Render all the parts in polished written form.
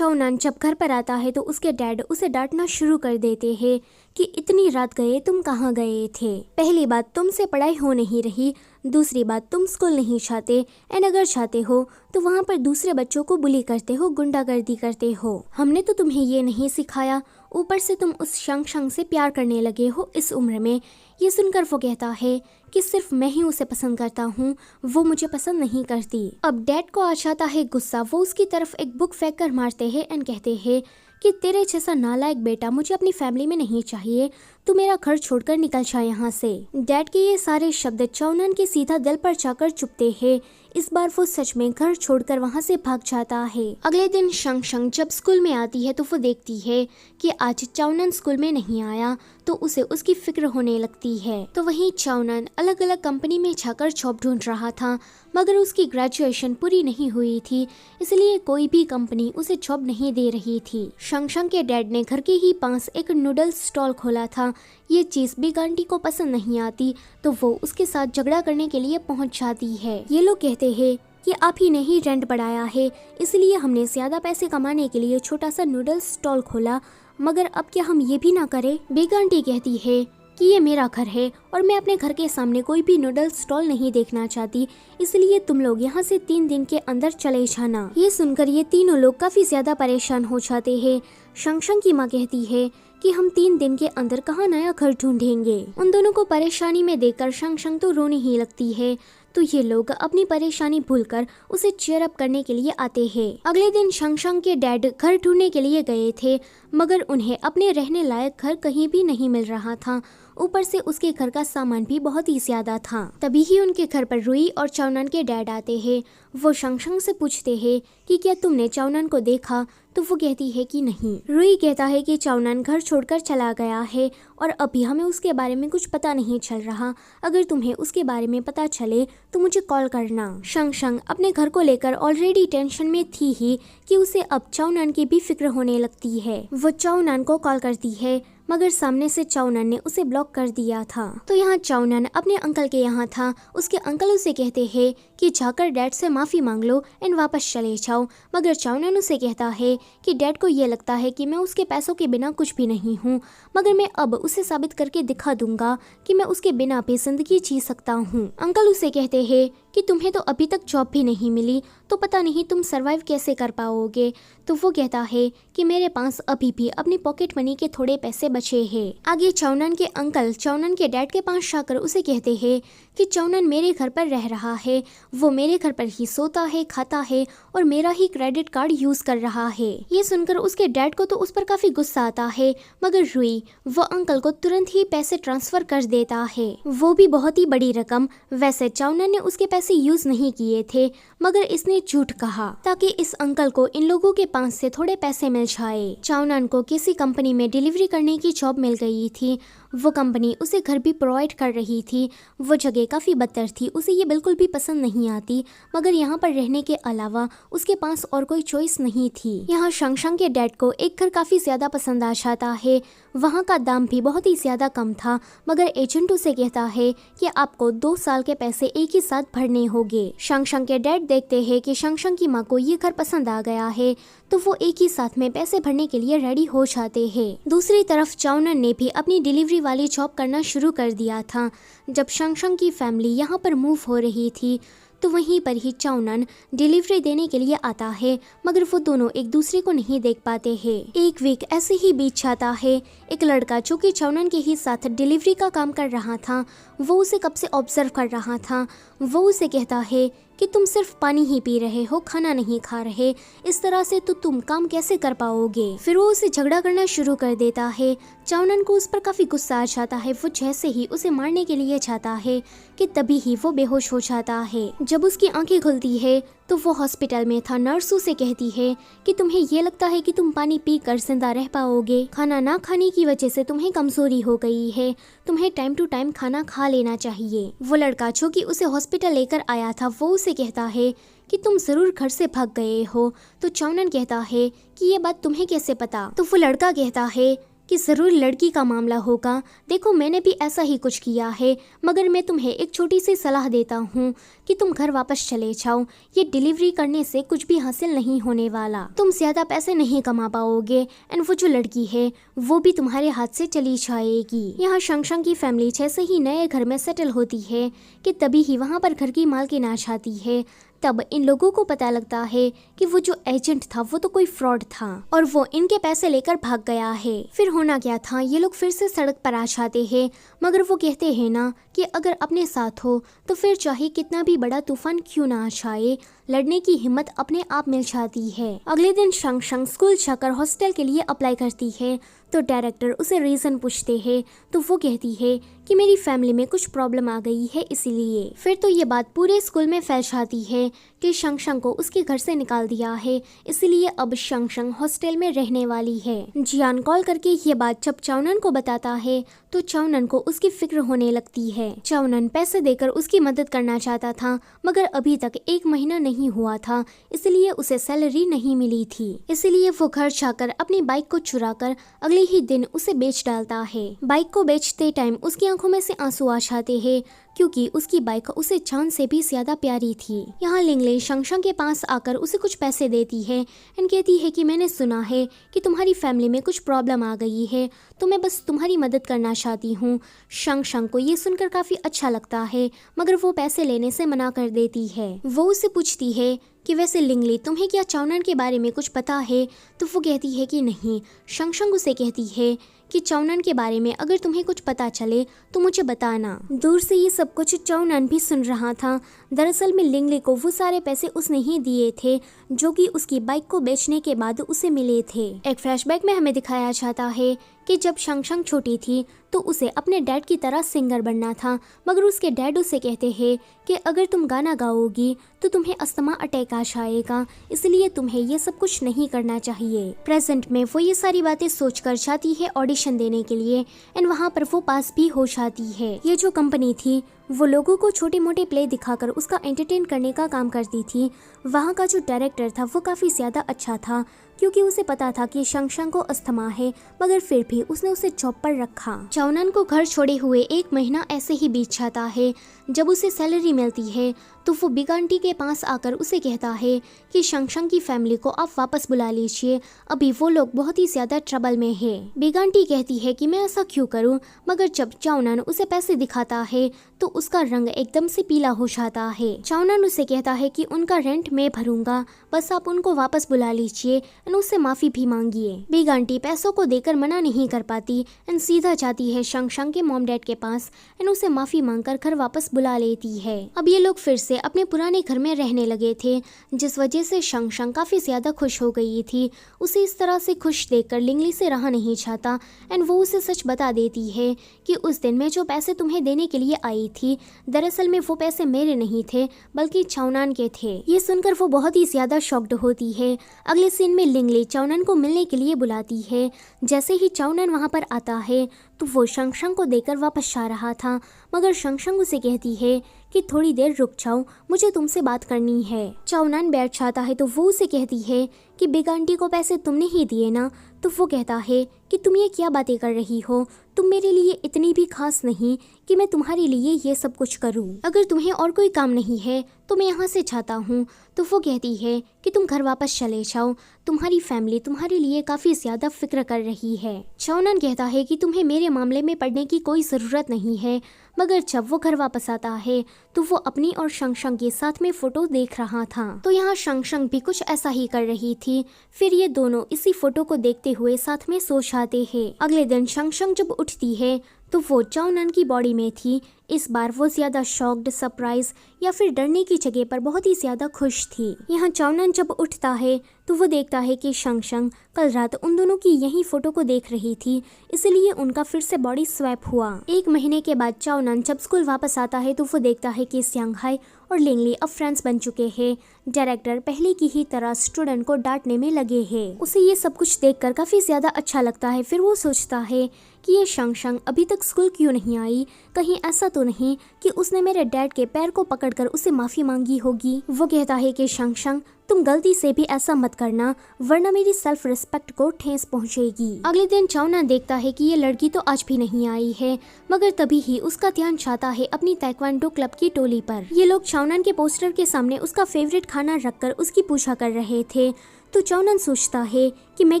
चाओनान जब घर पर आता है तो उसके डैड उसे डांटना शुरू कर देते हैं कि इतनी रात गए तुम कहाँ गए थे। पहली बात तुमसे पढ़ाई हो नहीं रही, दूसरी बात तुम स्कूल नहीं चाहते एंड अगर चाहते हो तो वहाँ पर दूसरे बच्चों को बुली करते हो, गुंडागर्दी करते हो। हमने तो तुम्हें ये नहीं सिखाया, ऊपर से तुम उस शंग शंग से प्यार करने लगे हो इस उम्र में। ये सुनकर वो कहता है कि सिर्फ मैं ही उसे पसंद करता हूँ, वो मुझे पसंद नहीं करती। अब डैड को आ जाता है गुस्सा, वो उसकी तरफ एक बुक फेंक कर मारते हैं एंड कहते हैं कि तेरे जैसा नालायक बेटा मुझे अपनी फैमिली में नहीं चाहिए, तू मेरा घर छोड़कर निकल जा यहाँ से। डैड के ये सारे शब्द चाओनान के सीधा दिल पर जाकर चुभते हैं। इस बार वो सच में घर छोड़कर वहाँ से भाग जाता है। अगले दिन शंग शंग जब स्कूल में आती है तो वो देखती है कि आज चाओनान स्कूल में नहीं आया, तो उसे उसकी फिक्र होने लगती है। तो वहीं चाओनान अलग अलग कंपनी में जाकर जॉब ढूंढ रहा था, मगर उसकी ग्रेजुएशन पूरी नहीं हुई थी, इसलिए कोई भी कंपनी उसे जॉब नहीं दे रही थी। शंग शंग के डैड ने घर के ही पास एक नूडल्स स्टॉल खोला था। ये चीज बिग आंटी को पसंद नहीं आती, तो वो उसके साथ झगड़ा करने के लिए पहुंच जाती है। ये लोग कहते हैं कि आप ही ने ही रेंट बढ़ाया है, इसलिए हमने ज्यादा पैसे कमाने के लिए छोटा सा नूडल्स स्टॉल खोला, मगर अब क्या हम ये भी ना करें। बिग आंटी कहती है कि ये मेरा घर है और मैं अपने घर के सामने कोई भी नूडल्स स्टॉल नहीं देखना चाहती, इसलिए तुम लोग यहाँ से 3 दिन के अंदर चले जाना। ये सुनकर ये तीनों लोग काफी ज्यादा परेशान हो जाते हैं। शंग शंग की माँ कहती है कि हम 3 दिन के अंदर कहाँ नया घर ढूंढेंगे। उन दोनों को परेशानी में देखकर शंग शंग तो रोने ही लगती है। तो ये लोग अपनी परेशानी भूलकर उसे चीयर अप करने के लिए आते हैं। अगले दिन शंग शंग के डैड घर ढूंढने के लिए गए थे, मगर उन्हें अपने रहने लायक घर कहीं भी नहीं मिल रहा था। ऊपर से उसके घर का सामान भी बहुत ही ज्यादा था। तभी ही उनके घर पर रुई और चाओनान के डैड आते हैं। वो शंग शंग से पूछते हैं कि क्या तुमने चाओनान को देखा, तो वो कहती है कि नहीं। रुई कहता है कि चाओनान घर छोड़कर चला गया है और अभी हमें उसके बारे में कुछ पता नहीं चल रहा। अगर तुम्हें उसके बारे में पता चले तो मुझे कॉल करना। शंग शंग अपने घर को लेकर ऑलरेडी टेंशन में थी ही कि उसे अब चाओनान की भी फिक्र होने लगती है। वो चाओनान को कॉल करती है, मगर सामने से चाओनान ने उसे ब्लॉक कर दिया था। तो यहाँ चाओनान अपने अंकल के यहाँ था। उसके अंकल उसे कहते हैं कि जाकर डैड से माफी मांग लो एंड वापस चले जाओ, मगर चाओनान उसे कहता है कि डैड को ये लगता है कि मैं उसके पैसों के बिना कुछ भी नहीं हूँ, मगर मैं अब उसे साबित करके दिखा दूंगा कि मैं उसके बिना भी जिंदगी जी सकता हूँ। अंकल उसे कहते हैं कि तुम्हें तो अभी तक जॉब भी नहीं मिली, तो पता नहीं तुम सरवाइव कैसे कर पाओगे। तो वो कहता है कि मेरे पास अभी भी अपनी पॉकेट मनी के थोड़े पैसे बचे हैं। आगे चाओनान के अंकल चाओनान के डैड के पास जाकर उसे कहते हैं कि चाओनान मेरे घर पर रह रहा है, वो मेरे घर पर ही सोता है, खाता है और मेरा ही क्रेडिट कार्ड यूज कर रहा है। ये सुनकर उसके डैड को तो उस पर काफी गुस्सा आता है, मगर रुई वो अंकल को तुरंत ही पैसे ट्रांसफर कर देता है, वो भी बहुत ही बड़ी रकम। वैसे चाओनान ने उसके पैसे यूज नहीं किए थे, मगर इसने झूठ कहा ताकि इस अंकल को इन लोगों के पास से थोड़े पैसे मिल जाए। चाओनान को किसी कंपनी में डिलीवरी करने की जॉब मिल गई थी। वो कंपनी उसे घर भी प्रोवाइड कर रही थी। वो जगह काफी बदतर थी, उसे ये बिल्कुल भी पसंद नहीं आती, मगर यहाँ पर रहने के अलावा उसके पास और कोई चॉइस नहीं थी। यहाँ शंग शंग के डैड को एक घर काफी ज्यादा पसंद आ जाता है। वहाँ का दाम भी बहुत ही ज्यादा कम था, मगर एजेंट उसे कहता है कि आपको 2 साल के पैसे एक ही साथ भरने होंगे। शंग शंग के डैड देखते हैं कि शंग शंग की माँ को ये घर पसंद आ गया है, तो वो एक ही साथ में पैसे भरने के लिए रेडी हो जाते हैं। दूसरी तरफ चाओनान ने भी अपनी डिलीवरी वाली जॉब करना शुरू कर दिया था। जब शंग शंग की फैमिली यहाँ पर मूव हो रही थी, तो वहीं पर ही चाओनान डिलीवरी देने के लिए आता है, मगर वो दोनों एक दूसरे को नहीं देख पाते हैं। एक वीक ऐसे ही बीत जाता है। एक लड़का जो कि चाओनान के ही साथ डिलीवरी का काम कर रहा था, वो उसे कब से ऑब्जर्व कर रहा था। वो उसे कहता है कि तुम सिर्फ पानी ही पी रहे हो, खाना नहीं खा रहे, इस तरह से तो तुम काम कैसे कर पाओगे। फिर वो उसे झगड़ा करना शुरू कर देता है। चाओनान को उस पर काफी गुस्सा आ जाता है। वो जैसे ही उसे मारने के लिए जाता है कि तभी ही वो बेहोश हो जाता है। जब उसकी आंखें खुलती है तो वो हॉस्पिटल में था। नर्स उसे कहती है कि तुम्हें ये लगता है कि तुम पानी पी कर जिंदा रह पाओगे, खाना ना खाने की वजह से तुम्हें कमजोरी हो गई है, तुम्हें टाइम टू टाइम खाना खा लेना चाहिए। वो लड़का जो कि उसे हॉस्पिटल लेकर आया था, वो उसे कहता है कि तुम जरूर घर से भाग गए हो। तो चाओनान कहता है कि ये बात तुम्हें कैसे पता। तो वो लड़का कहता है कि ज़रूर लड़की का मामला होगा। देखो मैंने भी ऐसा ही कुछ किया है, मगर मैं तुम्हें एक छोटी सी सलाह देता हूँ कि तुम घर वापस चले जाओ। ये डिलीवरी करने से कुछ भी हासिल नहीं होने वाला, तुम ज़्यादा पैसे नहीं कमा पाओगे एंड वो जो लड़की है वो भी तुम्हारे हाथ से चली जाएगी। यहाँ शंग की फैमिली जैसे ही नए घर में सेटल होती है कि तभी ही वहाँ पर घर की मालकिन आ जाती है। तब इन लोगों को पता लगता है कि वो जो एजेंट था वो तो कोई फ्रॉड था और वो इनके पैसे लेकर भाग गया है। फिर होना क्या था, ये लोग फिर से सड़क पर आ जाते हैं, मगर वो कहते हैं ना कि अगर अपने साथ हो तो फिर चाहे कितना भी बड़ा तूफान क्यों ना आ जाए, लड़ने की हिम्मत अपने आप मिल जाती है। अगले दिन शंग स्कूल जाकर हॉस्टल के लिए अप्लाई करती है तो डायरेक्टर उसे रीजन पूछते हैं तो वो कहती है कि मेरी फैमिली में कुछ प्रॉब्लम आ गई है इसलिए। फिर तो ये बात पूरे स्कूल में फैल जाती है कि शंग को उसके घर से निकाल दिया है, इसलिए अब शंग हॉस्टल में रहने वाली है। जियान कॉल करके ये बात जब चाओनन को बताता है तो चाओनन को उसकी फिक्र होने लगती है। चाओनन पैसे देकर उसकी मदद करना चाहता था, मगर अभी तक 1 महीना नहीं हुआ था, इसलिए उसे सैलरी नहीं मिली थी। इसलिए वो घर जाकर अपनी बाइक को चुराकर अगले ही दिन उसे बेच डालता है। बाइक को बेचते टाइम उसकी आंखों में से आंसू आ जाते हैं क्योंकि उसकी बाइक उसे जान से भी ज्यादा प्यारी थी। यहाँ लिंगले शंग के पास आकर उसे कुछ पैसे देती है एंड कहती है कि मैंने सुना है कि तुम्हारी फैमिली में कुछ प्रॉब्लम आ गई है, तो मैं बस तुम्हारी मदद करना चाहती हूँ। शंग को ये सुनकर काफी अच्छा लगता है, मगर वो पैसे लेने से मना कर देती है। वो उससे पूछती है कि वैसे लिंगली तुम्हें क्या चाओनन के बारे में कुछ पता है, तो वो कहती है कि नहीं। शंग उसे कहती है कि चाओनन के बारे में अगर तुम्हें कुछ पता चले तो मुझे बताना। दूर से ये सब कुछ चाओनन भी सुन रहा था। दरअसल में लिंगली को वो सारे पैसे उसने ही दिए थे जो कि उसकी बाइक को बेचने के बाद उसे मिले थे। एक फ्लैशबैक में हमें दिखाया जाता है कि जब शंग छोटी थी तो उसे अपने डैड की तरह सिंगर बनना था, मगर उसके डैड उसे कहते हैं कि अगर तुम गाना गाओगी तो तुम्हें अस्थमा अटैक आ जाएगा, इसलिए तुम्हें ये सब कुछ नहीं करना चाहिए। प्रेजेंट में वो ये सारी बातें सोचकर जाती है ऑडिशन देने के लिए एंड वहाँ पर वो पास भी हो जाती है। ये जो कंपनी थी वो लोगों को छोटे मोटे प्ले दिखाकर उसका एंटरटेन करने का काम करती थी। वहाँ का जो डायरेक्टर था वो काफ़ी ज़्यादा अच्छा था क्योंकि उसे पता था कि शंग को अस्थमा है, मगर फिर भी उसने उसे जॉब पर रखा। चाओनन को घर छोड़े हुए 1 महीना ऐसे ही बीत जाता है। जब उसे सैलरी मिलती है तो वो बिग आंटी के पास आकर उसे कहता है कि शंग की फैमिली को आप वापस बुला लीजिए, अभी वो लोग बहुत ही ज्यादा ट्रबल में है। बिग आंटी कहती है कि मैं ऐसा क्यों करूं, मगर जब चाओनन उसे पैसे दिखाता है तो उसका रंग एकदम से पीला हो जाता है। चाओनन उसे कहता है कि उनका रेंट मैं भरूंगा, बस आप उनको वापस बुला लीजिए एंड उससे माफी भी मांगिए। बिग आंटी पैसों को देकर मना नहीं कर पाती एंड सीधा जाती है शंग के मॉम डैड के पास एंड उसे माफी मांगकर घर वापस बुला लेती है। अब ये लोग फिर से अपने पुराने घर में रहने लगे थे, जिस वजह से शंग काफी ज्यादा खुश हो गई थी। उसे इस तरह से खुश देखकर लिंगली से रहा नहीं जाता एंड वो उसे सच बता देती है कि उस दिन मैं जो पैसे तुम्हें देने के लिए आई थी, दरअसल में वो पैसे मेरे नहीं थे बल्कि चाओनन के थे। ये सुनकर वो बहुत ही ज्यादा शॉक्ड होती है। अगले सीन में लिंगली चाओनन को मिलने के लिए बुलाती है। जैसे ही चाओनन वहाँ पर आता है तो वो शंग को देकर वापस जा रहा था, मगर शंग उसे कहती है कि थोड़ी देर रुक जाओ, मुझे तुमसे बात करनी है। चाओनन बैठ जाता है तो वो उसे कहती है कि बिग आंटी को पैसे तुमने ही दिए ना, तो वो कहता है कि तुम ये क्या बातें कर रही हो, तुम मेरे लिए इतनी भी खास नहीं कि मैं तुम्हारे लिए ये सब कुछ करूं। अगर तुम्हें और कोई काम नहीं है तो मैं यहाँ से जाता हूँ। तो वो कहती है कि तुम घर वापस चले जाओ, तुम्हारी फैमिली तुम्हारे लिए काफ़ी ज़्यादा फिक्र कर रही है। चाओनन कहता है कि तुम्हें मेरे मामले में पड़ने की कोई ज़रूरत नहीं है, मगर जब वो घर वापस आता है तो वो अपनी और शंग के साथ में फोटो देख रहा था। तो यहाँ शंग भी कुछ ऐसा ही कर रही थी। फिर ये दोनों इसी फोटो को देखते हुए साथ में सो जाते हैं। अगले दिन शंग जब उठती है तो वो चाओनन की बॉडी में थी। इस बार वो ज्यादा शॉक्ड, सरप्राइज या फिर डरने की जगह पर बहुत ही ज्यादा खुश थी। यहाँ चाओनन जब उठता है तो वो देखता है कि शंग कल रात उन दोनों की यही फोटो को देख रही थी, इसलिए उनका फिर से बॉडी स्वैप हुआ। 1 महीने के बाद चाओनन जब स्कूल वापस आता है तो वो देखता है कि स्यांगहाई और लिंगली अब फ्रेंड्स बन चुके हैं। डायरेक्टर पहले की ही तरह स्टूडेंट को डांटने में लगे हैं। उसे ये सब कुछ देखकर काफी ज्यादा अच्छा लगता है। फिर वो सोचता है कि ये शंग अभी तक स्कूल क्यों नहीं आई, कहीं ऐसा तो नहीं कि उसने मेरे डैड के पैर को पकड़कर उसे माफी मांगी होगी। वो कहता है कि शंग तुम गलती से भी ऐसा मत करना वरना मेरी सेल्फ रिस्पेक्ट को ठेस पहुंचेगी। अगले दिन चाओनान देखता है कि ये लड़की तो आज भी नहीं आई है, मगर तभी ही उसका ध्यान जाता है अपनी ताइक्वांडो क्लब की टोली पर। ये लोग चाओनान के पोस्टर के सामने उसका फेवरेट खाना रखकर उसकी पूजा कर रहे थे। तो चाओनान सोचता है कि मैं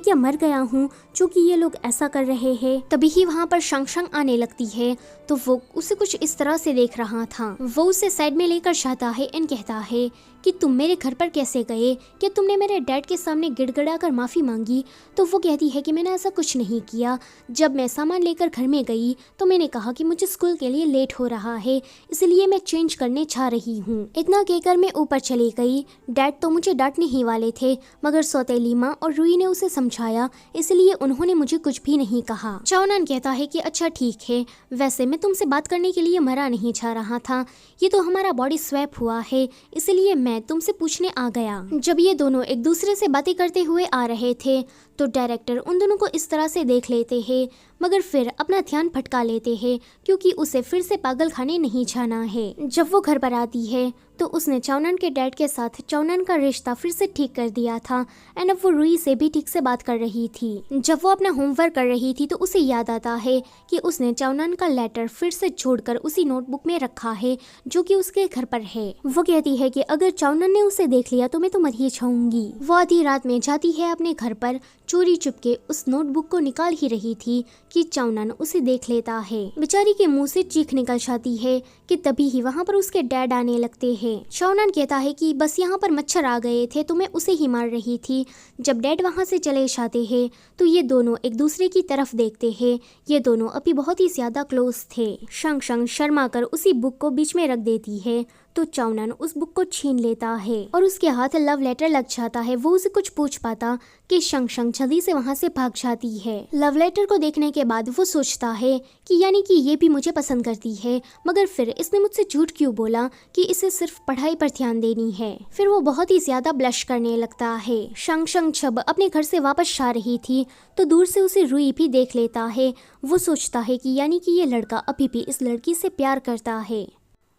क्या मर गया हूँ जो कि ये लोग ऐसा कर रहे हैं। तभी ही वहाँ पर शंग आने लगती है तो वो उसे कुछ इस तरह से देख रहा था। वो उसे साइड में लेकर जाता है एंड कहता है कि तुम मेरे घर पर कैसे गए, क्या तुमने मेरे डैड के सामने गिड़गिड़ा कर माफ़ी मांगी? तो वो कहती है कि मैंने ऐसा कुछ नहीं किया। जब मैं सामान लेकर घर में गई तो मैंने कहा कि मुझे स्कूल के लिए लेट हो रहा है, इसलिए मैं चेंज करने जा रही हूँ। इतना कहकर मैं ऊपर चली गई। डैड तो मुझे डांटने ही वाले थे, मगर सौतेली माँ और रूई ने उसे समझाया, इसलिए उन्होंने मुझे कुछ भी नहीं कहा। चाओनान कहता है कि अच्छा ठीक है, वैसे मैं तुमसे बात करने के लिए मरा नहीं जा रहा था, ये तो हमारा बॉडी स्वैप हुआ है, इसलिए मैं तुमसे पूछने आ गया। जब ये दोनों एक दूसरे से बातें करते हुए आ रहे थे तो डायरेक्टर उन दोनों को इस तरह से देख लेते हैं, मगर फिर अपना ध्यान भटका लेते हैं क्योंकि उसे फिर से पागल खाने नहीं जाना है। जब वो घर पर आती है तो उसने चाओनान के डैड के साथ चाओनान का रिश्ता फिर से ठीक कर दिया था एंड अब वो रूई से भी ठीक से बात कर रही थी। जब वो अपना होमवर्क कर रही थी तो उसे याद आता है कि उसने चाओनान का लेटर फिर से जोड़कर उसी नोटबुक में रखा है जो कि उसके घर पर है। वो कहती है कि अगर चाओनान ने उसे देख लिया तो मैं तो मर ही जाऊंगी। वो आधी रात में जाती है अपने घर पर, चोरी चुपके उस नोटबुक को निकाल ही रही थी कि चाओनान उसे देख लेता है। बेचारी के मुंह से चीख निकल जाती है कि तभी ही वहाँ पर उसके डैड आने लगते हैं। चाओनान कहता है कि बस यहाँ पर मच्छर आ गए थे तो मैं उसे ही मार रही थी। जब डैड वहाँ से चले जाते हैं तो ये दोनों एक दूसरे की तरफ देखते हैं। ये दोनों अभी बहुत ही ज्यादा क्लोज थे। शंग शर्मा कर उसी बुक को बीच में रख देती है तो चाओनान उस बुक को छीन लेता है और उसके हाथ लव लेटर लग जाता है। वो उसे कुछ पूछ पाता कि शंग जल्दी से वहाँ से भाग जाती है। लव लेटर को देखने के बाद वो सोचता है कि यानी कि ये भी मुझे पसंद करती है, मगर फिर इसने मुझसे झूठ क्यों बोला कि इसे सिर्फ पढ़ाई पर ध्यान देनी है। फिर वो बहुत ही ज्यादा ब्लश करने लगता है। शंग जब अपने घर से वापस जा रही थी तो दूर से उसे रूई भी देख लेता है। वो सोचता है कि यानी कि ये लड़का अभी भी इस लड़की से प्यार करता है।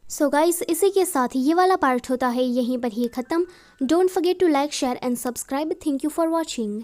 सो गाइस, इसी के साथ ये वाला पार्ट होता है यहीं पर ही खत्म। Don't forget to like, share and subscribe. Thank you for watching.